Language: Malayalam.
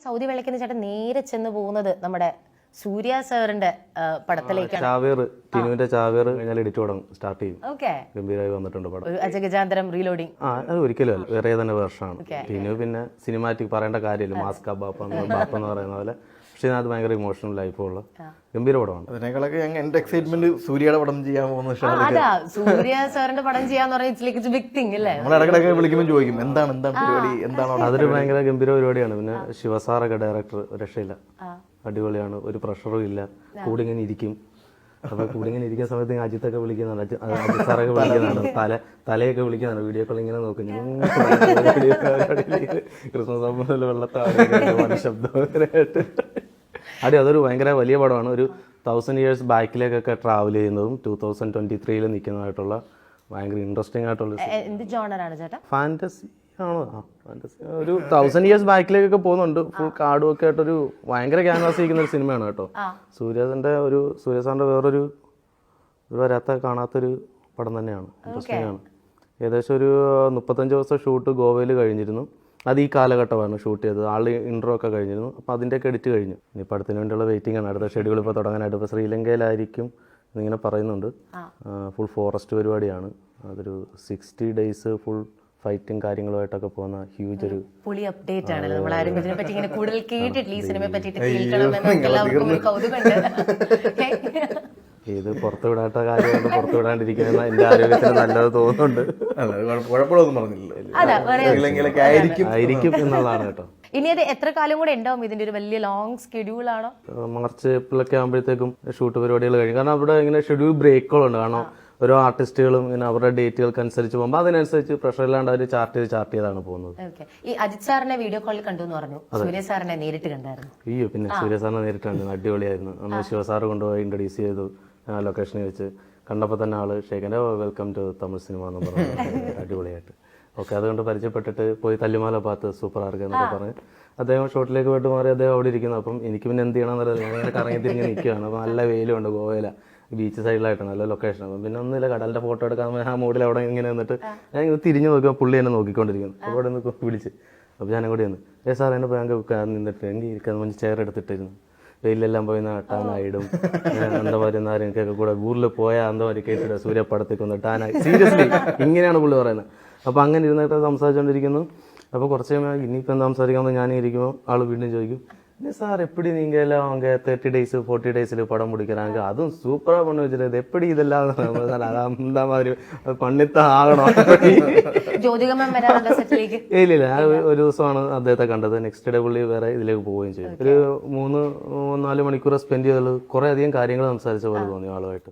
സൗദി വെള്ളയ്ക്കുന്ന ചേട്ടൻ നേരെ ചെന്ന് പോകുന്നത് നമ്മുടെ സൂര്യ സാറിന്റെ പടത്തിലേക്കാണ്. ചാവേർ ടിനുവിന്റെ ചാവേർ കഴിഞ്ഞാൽ എഡിറ്റ് തുടങ്ങും സ്റ്റാർട്ട് ചെയ്യും. ഓക്കെ, ഗംഭീരമായി വന്നിട്ടുണ്ട് പടം. ഒരു അജഗജാന്തരം റീലോഡിങ്. അത് ഒരിക്കലും അല്ല, വേറെ തന്നെ വേർഷനാണ്. ടിനു പിന്നെ സിനിമാറ്റിക് പറയേണ്ട കാര്യമില്ല, മാസ്ക ബാപ്പ എന്ന് പറയുന്ന പോലെ. പക്ഷെ അത് ഭയങ്കര ഇമോഷണൽ ലൈഫുള്ള ഗംഭീര പടമാണ്. അതിനേക്കാളൊക്കെ എന്റെ എക്സൈറ്റ്മെന്റ് സൂര്യയുടെ പടം ചെയ്യാൻ പോകുന്ന സൂര്യ സാറിന്റെ പടം ചെയ്യാന്ന് പറഞ്ഞാൽ ബിഗ് തിങ് അല്ലേ? നമ്മൾ ഇടക്കിടക്ക് വിളിക്കുമ്പോൾ ചോദിക്കും എന്താണ് പരിപാടി, എന്താണ്. അതൊരു ഭയങ്കര ഗംഭീര പരിപാടിയാണ്. പിന്നെ ശിവസാറൊക്കെ ഡയറക്ടർ രക്ഷയില്ല, അടിപൊളിയാണ്. ഒരു പ്രഷറും ഇല്ല, കൂടെ ഇങ്ങനെ ഇരിക്കും. അപ്പൊ കൂടെ ഇങ്ങനെ ഇരിക്കുന്ന സമയത്ത് അജിത്തൊക്കെ വിളിക്കുന്നതാണ്, അജിത് സാറൊക്കെ വിളിക്കുന്നതാണ്, തലയൊക്കെ വിളിക്കുന്നതാണ്. വീഡിയോ കോൾ ഇങ്ങനെ നോക്കും. ക്രിസ്മസ് ആകുമ്പോൾ വെള്ളത്താട് ശബ്ദമായിട്ട് അതൊരു ഭയങ്കര വലിയ പടമാണ്. ഒരു 1000 years ബാക്കിലേക്കൊക്കെ ട്രാവൽ ചെയ്യുന്നതും 2023 നിൽക്കുന്നതായിട്ടുള്ള ഭയങ്കര ഇൻട്രസ്റ്റിംഗ് ആയിട്ടുള്ള ഫാന്റസി ആണോ? ഫാന്റസി ഒരു 1000 years ബാക്കിലേക്കൊക്കെ പോകുന്നുണ്ട്. ഫുൾ കാർഡും ഒക്കെ ആയിട്ടൊരു ഭയങ്കര ക്യാൻവാസ് ചെയ്യുന്ന ഒരു സിനിമയാണ് കേട്ടോ. സൂര്യ സാറിന്റെ വേറൊരു വരാത്ത കാണാത്തൊരു പടം തന്നെയാണ്. ഇൻട്രസ്റ്റിംഗ് ആണ്. ഏകദേശം ഒരു 35 ദിവസം ഷൂട്ട് ഗോവയിൽ കഴിഞ്ഞിരുന്നു. അത് ഈ കാലഘട്ടമാണ് ഷൂട്ട് ചെയ്തത്. ആൾ ഇൻട്രോ ഒക്കെ കഴിഞ്ഞിരുന്നു. അപ്പോൾ അതിൻ്റെയൊക്കെ എഡിറ്റ് കഴിഞ്ഞു. ഇനിയിപ്പോൾ അടുത്തതിന് വേണ്ടിയുള്ള വെയിറ്റിംഗ് ആണ്. അടുത്ത ഷെഡ്യൂൾ ഇപ്പോൾ തുടങ്ങാനായിട്ട്. ഇപ്പോൾ ശ്രീലങ്കയിലായിരിക്കും എന്നിങ്ങനെ പറയുന്നുണ്ട്. ഫുൾ ഫോറസ്റ്റ് പരിപാടിയാണ്. അതൊരു 60 days ഫുൾ ഫൈറ്റും കാര്യങ്ങളുമായിട്ടൊക്കെ പോകുന്ന ഹ്യൂജ് ഒരു പുളി അപ്ഡേറ്റ് ആണ്. നമ്മൾ ആരും ഇതിനെ പറ്റി ഇങ്ങനെ കൂടുതൽ കേട്ടിട്ടില്ല. ഈ സിനിമയെ പറ്റിയിട്ട് കേൾക്കണമെന്ന് എല്ലാവർക്കും ഒരു കൗതുകമുണ്ട്. ഇത് പുറത്തു വിടാത്ത കാര്യമാണ് പുറത്തു വിടാണ്ടിരിക്കുന്ന എൻ്റെ ആരോഗ്യത്തിന് നല്ലത് തോന്നുന്നുണ്ട്. കുഴപ്പമൊന്നും പറഞ്ഞില്ല, ആയിരിക്കും എന്നുള്ളതാണ് കേട്ടോ. ഇനി അത് എത്ര കാലം കൂടെ ഉണ്ടാവും? ഇതിന്റെ ഒരു വലിയ ലോങ് ഷെഡ്യൂൾ ആണോ? മാർച്ച് ഏപ്രിലൊക്കെ ആകുമ്പോഴത്തേക്കും ഷൂട്ട് പരിപാടികൾ കഴിയും. കാരണം അവിടെ ഇങ്ങനെ ഷെഡ്യൂൾ ബ്രേക്കുകളുണ്ട്. കാരണം ഓരോ ആർട്ടിസ്റ്റുകളും ഇങ്ങനെ അവരുടെ ഡേറ്റുകൾക്ക് അനുസരിച്ച് പോകുമ്പോൾ അതിനനുസരിച്ച് പ്രഷർ ഇല്ലാണ്ട് അവർ ചാർട്ട് ചെയ്താണ് പോകുന്നത്. ഈ അജിത് സാറിനെ വീഡിയോ കോളിൽ കണ്ടു എന്ന് പറഞ്ഞു. സൂര്യ സാറിനെ നേരിട്ട് കണ്ടായിരുന്നു? അയ്യോ, പിന്നെ സൂര്യ സാറിനെ നേരിട്ട് കണ്ടു. അടിപൊളിയായിരുന്നു. അന്ന് ശിവസാറ് കൊണ്ടുപോയി ഇൻട്രൊഡ്യൂസ് ചെയ്തു ലൊക്കേഷനിൽ വെച്ച്. കണ്ടപ്പോൾ തന്നെ ആള് ഷേഖൻ്റെ വെൽക്കം ടു തമിഴ് സിനിമ എന്ന് പറഞ്ഞു. അടിപൊളിയായിട്ട് ഓക്കെ. അതുകൊണ്ട് പരിചയപ്പെട്ടിട്ട് പോയി തല്ലുമാല പാത്ത് സൂപ്പർ ആർക്ക് എന്നൊക്കെ പറഞ്ഞ് അദ്ദേഹം ഷോട്ടിലേക്ക് പോയിട്ട് മാറി അദ്ദേഹം അവിടെ ഇരിക്കുന്നു. അപ്പം എനിക്ക് പിന്നെ എന്ത് ചെയ്യണമെന്നറിയാം. ഞാനിങ്ങനെ കറങ്ങി തിരിഞ്ഞ് നിൽക്കുകയാണ്. അപ്പം നല്ല വെയിലുണ്ട് ഗോവയില, ബീച്ച് സൈഡിലായിട്ടാണ്, നല്ല ലൊക്കേഷൻ. അപ്പം പിന്നെ ഒന്നുമില്ല, കടലിൻ്റെ ഫോട്ടോ എടുക്കാൻ ആ മൂഡിൽ അവിടെ ഇങ്ങനെ നിന്നിട്ട് ഞാൻ ഇങ്ങനെ തിരിഞ്ഞ് നോക്കിയപ്പോൾ പുള്ളി എന്നെ നോക്കിക്കൊണ്ടിരിക്കുന്നു. അപ്പോൾ അവിടെ നിന്ന് വിളിച്ച് അപ്പോൾ ഞാനും കൂടി വന്ന് സാർ എന്നെ ഞങ്ങൾക്ക് നിന്നിട്ട് എനിക്ക് ഇരിക്കാൻ മഞ്ഞ് ചെയർ എടുത്തിട്ടിരുന്നു. വെയിലെല്ലാം പോയി ടാനായിടും. എന്താ പറയുന്ന എനിക്കൊക്കെ കൂടെ ഊരിൽ പോയാൽ എന്താ പറയുക കേട്ടിട്ട് സൂര്യപ്പടത്തേക്ക് ഒന്ന് ടാനായി. സീരിയസ്ലി ഇങ്ങനെയാണ് പുള്ളി പറയുന്നത്. അപ്പോൾ അങ്ങനെ ഇരുന്നിട്ട് സംസാരിച്ചുകൊണ്ടിരിക്കുന്നു. അപ്പോൾ കുറച്ച് കഴിയുമ്പോൾ ഇനിയിപ്പോൾ എന്താ സംസാരിക്കാമെന്ന് ഞാൻ ഇരിക്കുമ്പോൾ ആൾ വീണ്ടും ചോദിക്കും, சார் எப்படி நீங்கள் எல்லாம் அவங்க 30 days 40 days படம் முடிக்கிறாங்க, அதுவும் சூப்பராக பண்ணி வச்சிருது, எப்படி இதெல்லாம் அந்த மாதிரி பண்ணித்தான் ஆகணும். ഇല്ല ഒരു ദിവസമാണ് അദ്ദേഹത്തെ കണ്ടത്. നെക്സ്റ്റ് ഡേ പുള്ളി വേറെ ഇതിലേക്ക് പോവുകയും ചെയ്യും. ഒരു 3-4 മണിക്കൂർ സ്പെൻഡ് ചെയ്തുള്ളൂ. കുറേ അധികം കാര്യങ്ങൾ സംസാരിച്ച പോലെ തോന്നി ആളുമായിട്ട്.